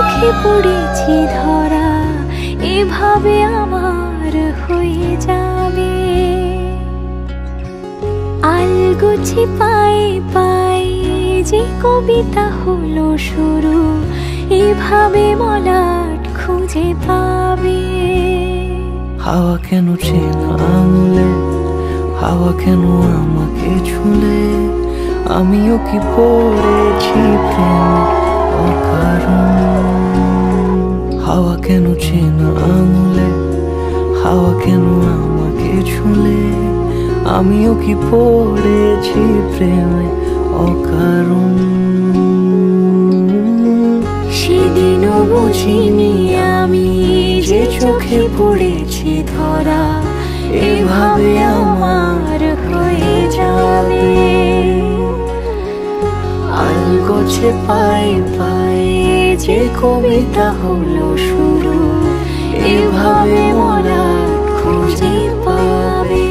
চোখে পড়েছি ধরা, এভাবে আমার হয়ে যাবে। আলগোছে পায়ে পায়ে যে কবিতা হলো শুরু, এভাবে মলাট খুঁজে পাবে। হাওয়া কেন চেনা আঙুলে, হাওয়া কেন আমাকে ছুলে, আমিও কি পড়েছি প্রেমে অকারণ। হাওয়া কেন চেনা আঙুলে, হাওয়া কেন আমাকে ছুলে, আমিও কি পড়েছি প্রেমে অকারণ। সেদিনও বুঝিনি আমি যে চোখে পড়েছি ধরা, এভাবে আমার হয়ে যাবে। আলগোছে পায়ে পায়ে যে কবিতা হলো শুরু, এভাবে মলাট খুঁজে পাবে।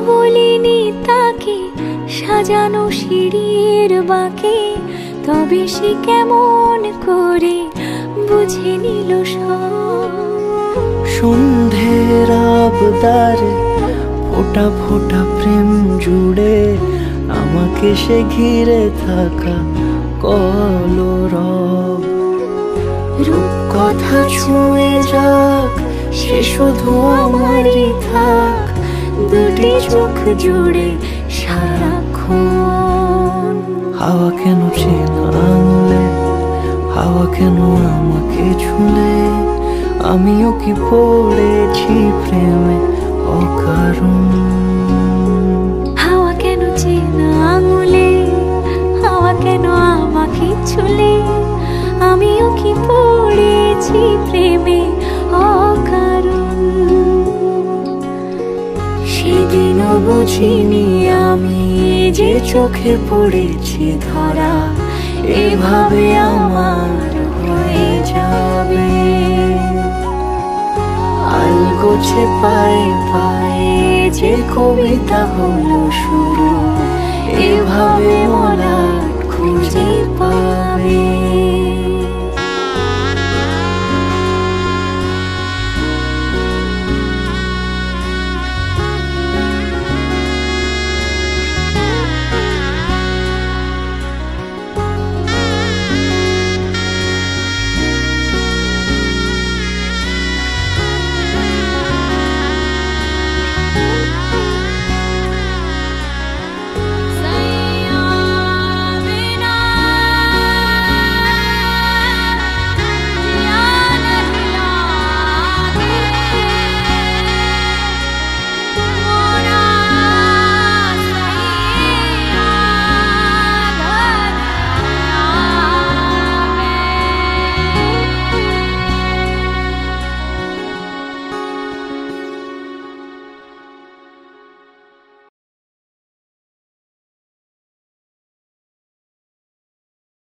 বলিনি তাকে সাজানো সিঁড়ির বাঁকে, তবে সে কেমন করে বুঝে নিল সব। সন্ধ্যের আবদারে ফোটা ফোটা প্রেম জুড়ে, আমাকে সে ঘিরে থাকা কলরব। রূপকথা ছুঁয়ে যাক, সে শুধু আমারই থাক, দুটি চোখ জুড়ে সারাক্ষণ। হাওয়া কেন চেনা আঙুলে, হাওয়া কেন আমাকে ছুলে, আমিও কি পড়েছি প্রেমে অকারণ। হাওয়া কেন চেনা আঙুলে, হাওয়া কেন আমাকে ছুলে, আমিও কি পড়েছি প্রেমে অকারণ। সেদিনও বুঝিনি আমি যে চোখে পড়েছি ধরা, এভাবে আমার হয়ে যাবে। আলগোছে পায়ে পায়ে যে কবিতা হলো শুরু, এভাবে মলাট খুঁজে পাবে।